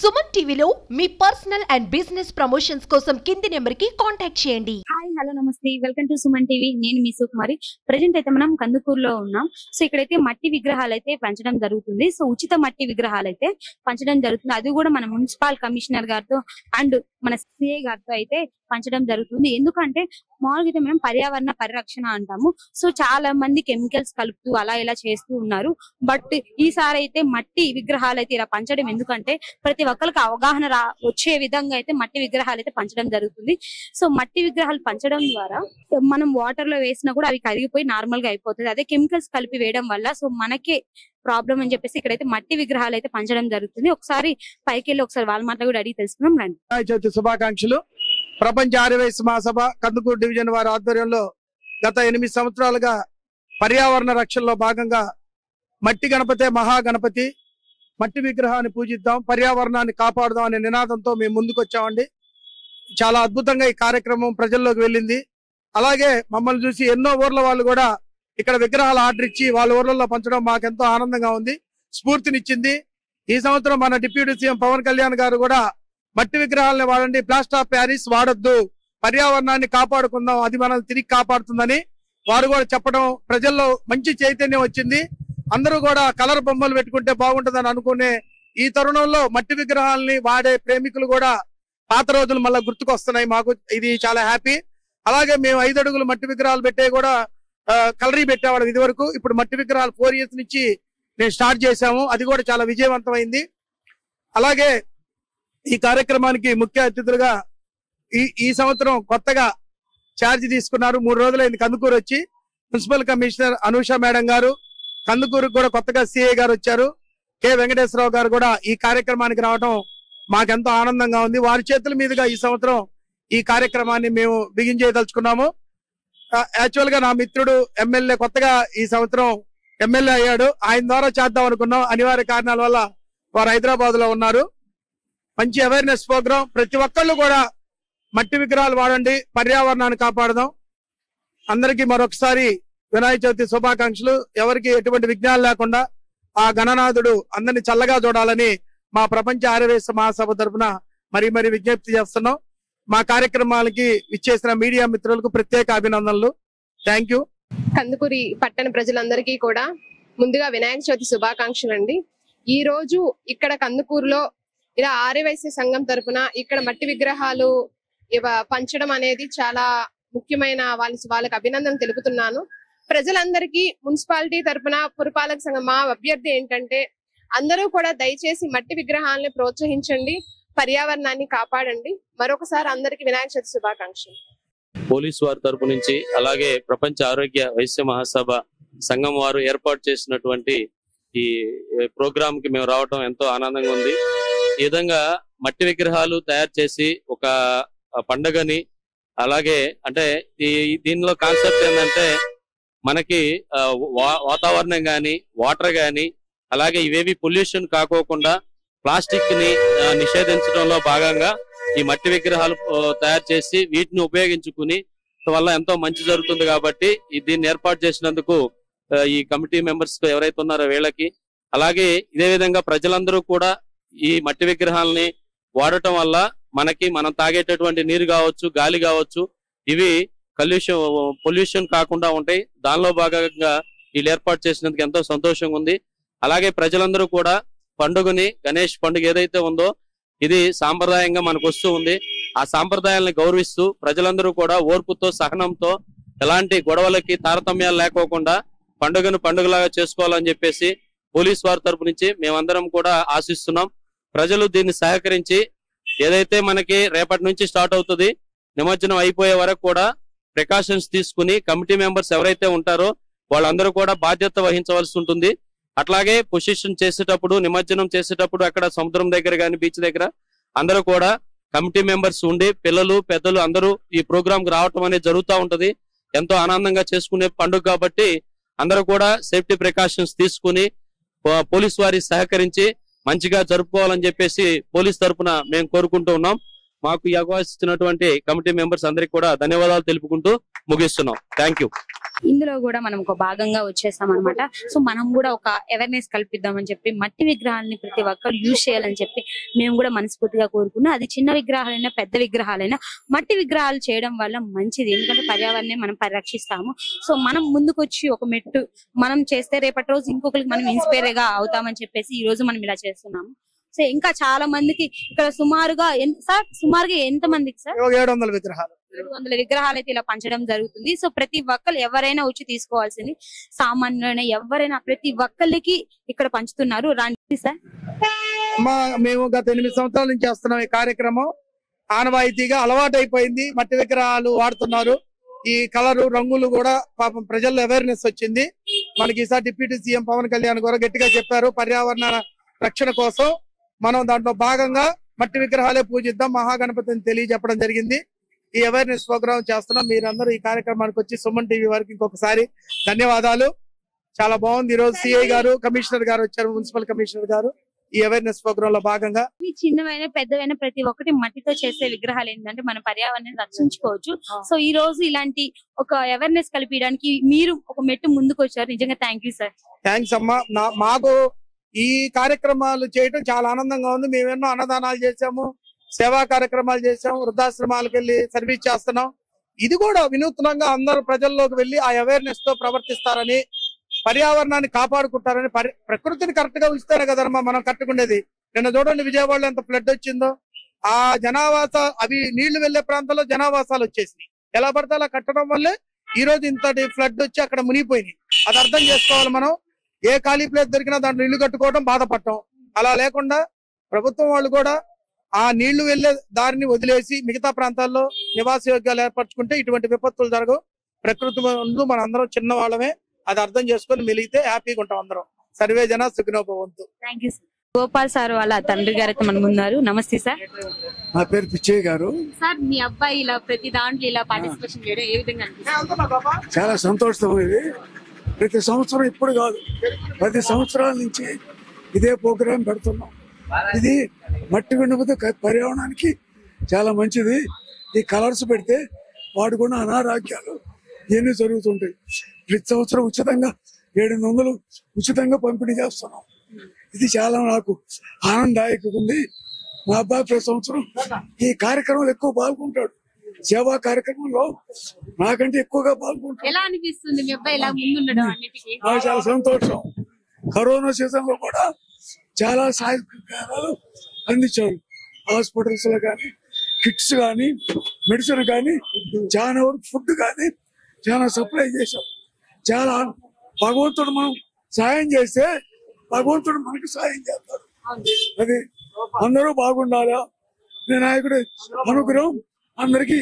సుమన్ టీవీలో మీ personal and business promotions కోసం కింది నెంబర్ కి కాంటాక్ట్ చేయండి. హాయ్ హలో నమస్తే, వెల్కమ్ టు సుమన్ టీవీ. నేను మీ సుకుమారి. ప్రెజెంట్ అయితే మనం కందుకూరులో ఉన్నాం. సో ఇక్కడైతే మట్టి విగ్రహాలు అయితే పంచడం జరుగుతుంది. సో ఉచిత మట్టి విగ్రహాలు అయితే పంచడం జరుగుతుంది. అది కూడా మన మున్సిపల్ కమిషనర్ గారితో అండ్ మన సిఐ గారితో అయితే పంచడం జరుగుతుంది. ఎందుకంటే మామూలుగా అయితే మనం పర్యావరణ పరిరక్షణ అంటాము. సో చాలా మంది కెమికల్స్ కలుపుతూ అలా ఇలా చేస్తూ ఉన్నారు. బట్ ఈసారి అయితే మట్టి విగ్రహాలు అయితే ఇలా పంచడం ఎందుకంటే ప్రతి ఒక్కరికి అవగాహన వచ్చే విధంగా అయితే మట్టి విగ్రహాలు అయితే పంచడం జరుగుతుంది. సో మట్టి విగ్రహాలు పంచడం ద్వారా మనం వాటర్ లో వేసినా కూడా అవి కరిగిపోయి నార్మల్ గా అయిపోతుంది. అదే కెమికల్స్ కలిపి వేయడం వల్ల సో మనకే ప్రాబ్లం అని చెప్పేసి ఇక్కడైతే మట్టి విగ్రహాలు అయితే పంచడం జరుగుతుంది. ఒకసారి పైకి వెళ్ళి ఒకసారి వాళ్ళ మాటలు కూడా అడిగి తెలుసుకుందాం రండి. వినాయక చవితి శుభాకాంక్షలు. ప్రపంచ ఆర్యవైశ్య మహాసభ కందుకూరు డివిజన్ వారి ఆధ్వర్యంలో గత 8 సంవత్సరాలుగా పర్యావరణ రక్షణలో భాగంగా మట్టి గణపతే మహాగణపతి, మట్టి విగ్రహాన్ని పూజిద్దాం, పర్యావరణాన్ని కాపాడుదాం అనే నినాదంతో మేము ముందుకు వచ్చామండి. చాలా అద్భుతంగా ఈ కార్యక్రమం ప్రజల్లోకి వెళ్ళింది. అలాగే మమ్మల్ని చూసి ఎన్నో ఊర్ల వాళ్ళు కూడా ఇక్కడ విగ్రహాలు ఆర్డర్ ఇచ్చి వాళ్ళ ఊర్లలో పంచడం మాకెంతో ఆనందంగా ఉంది, స్ఫూర్తినిచ్చింది. ఈ సంవత్సరం మన డిప్యూటీ సీఎం పవన్ కళ్యాణ్ గారు కూడా మట్టి విగ్రహాలని వాడండి, ప్లాస్టర్ ఆఫ్ ప్యారిస్ వాడొద్దు, పర్యావరణాన్ని కాపాడుకుందాం, అది మనల్ని తిరిగి కాపాడుతుందని వారు కూడా చెప్పడం ప్రజల్లో మంచి చైతన్యం వచ్చింది. అందరూ కూడా కలర్ బొమ్మలు పెట్టుకుంటే బాగుంటుందని అనుకునే ఈ తరుణంలో మట్టి విగ్రహాలని వాడే ప్రేమికులు కూడా పాత రోజులు మళ్ళీ గుర్తుకొస్తున్నాయి. మాకు ఇది చాలా హ్యాపీ. అలాగే మేము 5 అడుగులు మట్టి విగ్రహాలు పెట్టే కూడా కలరీ పెట్టేవాళ్ళం ఇది వరకు. ఇప్పుడు మట్టి విగ్రహాలు 4 years నుంచి మేము స్టార్ట్ చేశాము. అది కూడా చాలా విజయవంతమైంది. అలాగే ఈ కార్యక్రమానికి ముఖ్య అతిథులుగా ఈ సంవత్సరం కొత్తగా ఛార్జ్ తీసుకున్నారు. 3 రోజులైంది కందుకూరు వచ్చి. మున్సిపల్ కమిషనర్ అనూష మేడం గారు, కందుకూరుకు కూడా కొత్తగా సిఐ గారు వచ్చారు. కె వెంకటేశ్వరరావు గారు కూడా ఈ కార్యక్రమానికి రావడం మాకెంతో ఆనందంగా ఉంది. వారి చేతుల మీదుగా ఈ సంవత్సరం ఈ కార్యక్రమాన్ని మేము బిగించేయదలుచుకున్నాము. యాక్చువల్ గా నా మిత్రుడు ఎమ్మెల్యే కొత్తగా ఈ సంవత్సరం ఎమ్మెల్యే అయ్యాడు. ఆయన ద్వారా చేద్దాం అనుకున్నాం. అనివార్య కారణాల వల్ల వారు హైదరాబాద్ లో ఉన్నారు. మంచి అవేర్నెస్ ప్రోగ్రాం. ప్రతి ఒక్కళ్ళు కూడా మట్టి విగ్రహాలు వాడండి, పర్యావరణాన్ని కాపాడదాం. అందరికీ మరొకసారి వినాయక చవితి శుభాకాంక్షలు. ఎవరికి ఎటువంటి విఘ్నాలు లేకుండా ఆ గణనాథుడు అందరినీ చల్లగా చూడాలని మా ప్రపంచ ఆర్యవైశ్య మహాసభ తరఫున మరీ విజ్ఞప్తి చేస్తున్నాం. మా కార్యక్రమాలకి ఇచ్చేసిన మీడియా మిత్రులకు ప్రత్యేక అభినందనలు. Thank you. కందుకూరి పట్టణ ప్రజలందరికీ కూడా ముందుగా వినాయక చవితి శుభాకాంక్షలు అండి. ఈ రోజు ఇక్కడ కందుకూరులో ఇలా ఆర్యవైశ్య సంఘం తరఫున ఇక్కడ మట్టి విగ్రహాలు పంచడం అనేది చాలా ముఖ్యమైన వాళ్ళకి అభినందన తెలుపుతున్నాను. ప్రజలందరికీ మున్సిపాలిటీ తరఫున పురపాలక సంఘం మా అభ్యర్థి ఏంటంటే అందరూ కూడా దయచేసి మట్టి విగ్రహాలని ప్రోత్సహించండి, పర్యావరణాన్ని కాపాడండి. మరొకసారి అందరికి వినాయక చవితి శుభాకాంక్షలు. పోలీసు వారి తరపు నుంచి అలాగే ప్రపంచ ఆరోగ్య వైశ్య మహాసభ సంఘం వారు ఏర్పాటు చేసినటువంటి ఈ ప్రోగ్రామ్ కి మేము రావడం ఎంతో ఆనందంగా ఉంది. ఈ విధంగా మట్టి విగ్రహాలు తయారు చేసి ఒక పండుగని అలాగే అంటే దీనిలో కాన్సెప్ట్ ఏంటంటే మనకి వాతావరణం గాని వాటర్ గాని అలాగే ఇవేవి పొల్యూషన్ కాకోకుండా ప్లాస్టిక్ ని నిషేధించడంలో భాగంగా ఈ మట్టి విగ్రహాలు తయారు చేసి వీటిని ఉపయోగించుకుని వల్ల ఎంతో మంచి జరుగుతుంది. కాబట్టి దీన్ని ఏర్పాటు చేసినందుకు ఈ కమిటీ మెంబర్స్ ఎవరైతే ఉన్నారో వీళ్ళకి, అలాగే ఇదే విధంగా ప్రజలందరూ కూడా ఈ మట్టి విగ్రహాలని వాడటం వల్ల మనం తాగేటటువంటి నీరు కావచ్చు, గాలి కావచ్చు, ఇవి పొల్యూషన్ కాకుండా ఉంటాయి. దానిలో భాగంగా వీళ్ళు ఏర్పాటు చేసినందుకు ఎంతో సంతోషంగా ఉంది. అలాగే ప్రజలందరూ కూడా పండుగని, గణేష్ పండుగ ఏదైతే ఉందో ఇది సాంప్రదాయంగా మనకు వస్తూ ఉంది. ఆ సాంప్రదాయాలను గౌరవిస్తూ ప్రజలందరూ కూడా ఓర్పుతో సహనంతో ఎలాంటి గొడవలకి తారతమ్యాలు లేకోకుండా పండుగను పండుగలాగా చేసుకోవాలని చెప్పేసి పోలీస్ వారి తరపు నుంచి మేమందరం కూడా ఆశిస్తున్నాం. ప్రజలు దీన్ని సహకరించి ఏదైతే మనకి రేపటి నుంచి స్టార్ట్ అవుతుంది నిమజ్జనం అయిపోయే వరకు కూడా ప్రికాషన్స్ తీసుకుని కమిటీ మెంబర్స్ ఎవరైతే ఉంటారో వాళ్ళందరూ కూడా బాధ్యత వహించవలసి ఉంటుంది. అట్లాగే పొజిషన్ చేసేటప్పుడు, నిమజ్జనం చేసేటప్పుడు అక్కడ సముద్రం దగ్గర కానీ బీచ్ దగ్గర అందరూ కూడా కమిటీ మెంబర్స్ ఉండి పిల్లలు పెద్దలు అందరూ ఈ ప్రోగ్రామ్ కి రావటం అనేది జరుగుతూ ఉంటది. ఎంతో ఆనందంగా చేసుకునే పండుగ కాబట్టి అందరూ కూడా సేఫ్టీ ప్రికాషన్స్ తీసుకుని పోలీస్ వారి సహకరించి మంచిగా జరుపుకోవాలని చెప్పేసి పోలీస్ తరఫున మేము కోరుకుంటూ ఉన్నాం. మాకు ఈ అవకాశం ఇచ్చినటువంటి కమిటీ మెంబర్స్ అందరికి కూడా ధన్యవాదాలు తెలుపుకుంటూ ముగిస్తున్నాం. Thank you. ఇందులో కూడా మనం ఒక భాగంగా వచ్చేసాం అనమాట. సో మనం కూడా ఒక అవేర్నెస్ కల్పిద్దామని చెప్పి మట్టి విగ్రహాలని ప్రతి ఒక్కరు యూజ్ చేయాలని చెప్పి మేము కూడా మనస్ఫూర్తిగా కోరుకున్నాం. అది చిన్న విగ్రహాలైనా పెద్ద విగ్రహాలైనా మట్టి విగ్రహాలు చేయడం వల్ల మంచిది, ఎందుకంటే పర్యావరణాన్ని మనం పరిరక్షిస్తాము. సో మనం ముందుకు వచ్చి ఒక మెట్టు మనం చేస్తే రేపటి రోజు ఇంకొకరికి మనం ఇన్స్పైర్ గా అవుతామని చెప్పేసి ఈ రోజు మనం ఇలా చేస్తున్నాము. సో ఇంకా చాలా మందికి ఇక్కడ సుమారుగా ఎంత మందికి సార్ 700 విగ్రహాలు 700 విగ్రహాలు అయితే ఇలా పంచడం జరుగుతుంది. సో ప్రతి ఒక్కరు ఎవరైనా వచ్చి తీసుకోవాల్సింది, సామాన్యులైనా ఎవరైనా ప్రతి ఒక్కరికి ఇక్కడ పంచుతున్నారు. రండి సార్. మేము గత 8 సంవత్సరాల నుంచి చేస్తున్నాం ఈ కార్యక్రమం. ఆనవాయితీగా అలవాటు అయిపోయింది. మట్టి విగ్రహాలు వాడుతున్నారు. ఈ కలరు రంగులు కూడా పాపం ప్రజల్లో అవేర్నెస్ వచ్చింది. మనకి ఈసారి డిప్యూటీ సీఎం పవన్ కళ్యాణ్ కూడా గట్టిగా చెప్పారు, పర్యావరణ రక్షణ కోసం మనం దాంట్లో భాగంగా మట్టి విగ్రహాలే పూజిద్దాం, మహాగణపతిని తెలియజెప్పడం జరిగింది. ఈ అవేర్నెస్ ప్రోగ్రామ్ చేస్తున్నాం. మీరందరూ ఈ కార్యక్రమానికి వచ్చి సుమన్ టీవీ వారికి ఇంకొకసారి ధన్యవాదాలు. చాలా బాగుంది. ఈ రోజు సిఐ గారు, కమిషనర్ గారు వచ్చారు, మున్సిపల్ కమిషనర్ గారు ఈ అవేర్నెస్ ప్రోగ్రామ్ లో భాగంగా. చిన్నవైనా పెద్దవైనా ప్రతి ఒక్కటి మట్టితో చేసే విగ్రహాలు ఏంటంటే మన పర్యావరణాన్ని రక్షించుకోవచ్చు. సో ఈ రోజు ఇలాంటి ఒక అవేర్నెస్ కల్పించడానికి మీరు ఒక మెట్టు ముందుకు వచ్చారు. నిజంగా థ్యాంక్ యూ సార్. థ్యాంక్స్ అమ్మా. మాకు ఈ కార్యక్రమాలు చేయడం చాలా ఆనందంగా ఉంది. మేము ఎన్నో అన్నదానాలు చేసాము, సేవా కార్యక్రమాలు చేసాము, వృద్ధాశ్రమాలకు వెళ్ళి సర్వీస్ చేస్తున్నాం. ఇది కూడా వినూత్నంగా అందరూ ప్రజల్లోకి వెళ్ళి ఆ అవేర్నెస్ తో ప్రవర్తిస్తారని, పర్యావరణాన్ని కాపాడుకుంటారని, ప్రకృతిని కరెక్ట్ గా ఉంచుతారే కదమ్మా మనం కట్టుకునేది. నిన్న చూడండి విజయవాడలో ఎంత ఫ్లడ్ వచ్చిందో. ఆ జనావాస అవి నీళ్లు వెళ్లే ప్రాంతంలో జనావాసాలు వచ్చేసినాయి. ఎలా పడితే అలా కట్టడం వల్లే ఈ రోజు ఇంతటి ఫ్లడ్ వచ్చి అక్కడ మునిగిపోయినాయి. అది అర్థం చేసుకోవాలి మనం. ఏ ఖాళీ ప్లేస్ దొరికినా దాంట్లో ఇల్లు కట్టుకోవడం, బాధపడటం. అలా లేకుండా ప్రభుత్వం వాళ్ళు కూడా ఆ నీళ్లు వెళ్లే దారిని వదిలేసి మిగతా ప్రాంతాల్లో నివాస యోగ్యాలు ఏర్పరచుకుంటే ఇటువంటి విపత్తులు జరగవు. ప్రకృతి ముందు మన అందరం చిన్న వాళ్ళమే. అది అర్థం చేసుకొని మెలిగితే హ్యాపీగా ఉంటాం అందరం. సర్వే జన సుఖినో భవంతు. Thank you sir. Gopal sir వాళ్ళ తండ్రి గారు అయితే మన ఉన్నారు. నమస్తే సార్. నా పేరు పిచ్చయ్య గారు. సార్ మీ అబ్బాయి ఇలా ప్రతి దాంట్లో ఇలా పార్టిసిపేషన్ చేయడం ఏ విధంగా అనిపిస్తుంది? చాలా సంతోషం. ఇది ప్రతి సంవత్సరం ఇప్పుడు కాదు, 10 సంవత్సరాల నుంచి ఇదే ప్రోగ్రాం పెడుతున్నాం. ఇది మట్టి గణపతి పర్యావరణానికి చాలా మంచిది. ఈ కలర్స్ పెడితే వాడుకున్న అనారోగ్యాలు ఇవన్నీ జరుగుతుంటాయి. ప్రతి సంవత్సరం ఉచితంగా 700 ఉచితంగా పంపిణీ చేస్తున్నాం. ఇది చాలా నాకు ఆనందదాయకంగా ఉంది. మా అబ్బాయి ప్రతి సంవత్సరం ఈ కార్యక్రమంలో ఎక్కువ పాల్గొంటాడు. సేవా కార్యక్రమంలో నాకంటే ఎక్కువగా పాల్గొంటాడు. ఎలా అనిపిస్తుంది మీ అబ్బాయి ఇలా ముందుండడం అన్నిటికీ? నాకు చాలా సంతోషం. కరోనా సీజన్ లో కూడా చాలా సహాయాలు అందించారు. హాస్పిటల్స్ లో కానీ, కిట్స్ కానీ, మెడిసిన్ కానీ, చాలా వరకు ఫుడ్ కానీ చాలా సప్లై చేశాం. చాలా భగవంతుడు మనం సాయం చేస్తే భగవంతుడు మనకు సాయం చేస్తాడు. అది అందరూ బాగుండాలా. వినాయకుడి అనుగ్రహం అందరికి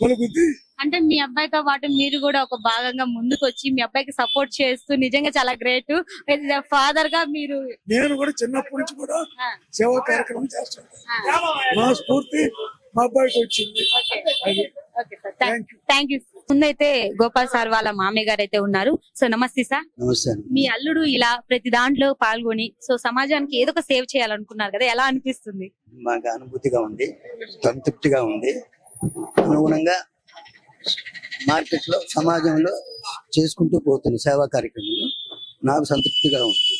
కలుగుద్ది. అంటే మీ అబ్బాయితో పాటు మీరు కూడా ఒక భాగంగా ముందుకు వచ్చి మీ అబ్బాయికి సపోర్ట్ చేస్తూ నిజంగా చాలా గ్రేట్. ఫాదర్ గా మీరు నేను కూడా చిన్నప్పటి నుంచి కూడా సేవా కార్యక్రమం చేస్తాను. నా స్ఫూర్తి మా అబ్బాయికి వచ్చింది. Thank you. ముందైతే గోపాల్ సార్ వాళ్ళ మామయ్య గారు అయితే ఉన్నారు. సో నమస్తే సార్. నమస్తే. మీ అల్లుడు ఇలా ప్రతి దాంట్లో పాల్గొని సో సమాజానికి ఏదో ఒక సేవ్ చేయాలనుకున్నారు కదా, ఎలా అనిపిస్తుంది? మాకు అనుభూతిగా ఉంది, సంతృప్తిగా ఉంది. అనుగుణంగా మార్కెట్ లో సమాజంలో చేసుకుంటూ పోతుంది సేవా కార్యక్రమంలో. నాకు సంతృప్తిగా ఉంది.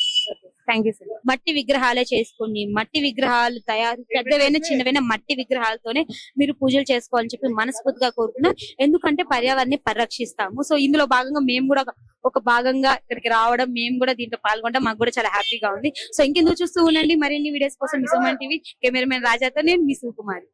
Thank you sir. మట్టి విగ్రహాలే చేసుకుని మట్టి విగ్రహాలు తయారు, పెద్దవైనా చిన్నవైనా మట్టి విగ్రహాలతోనే మీరు పూజలు చేసుకోవాలని చెప్పి మనస్ఫూర్తిగా కోరుకున్నా. ఎందుకంటే పర్యావరణాన్ని పరిరక్షిస్తాము. సో ఇందులో భాగంగా మేము కూడా ఒక భాగంగా ఇక్కడికి రావడం, మేము కూడా దీంట్లో పాల్గొనడం మాకు కూడా చాలా హ్యాపీగా ఉంది. సో ఇంకెందుకు చూస్తూ ఉండండి మరిన్ని వీడియోస్ కోసం మీ సుమన్ టీవీ. కెమెరామెన్ రాజాతో నేను మీ సుకుమారి.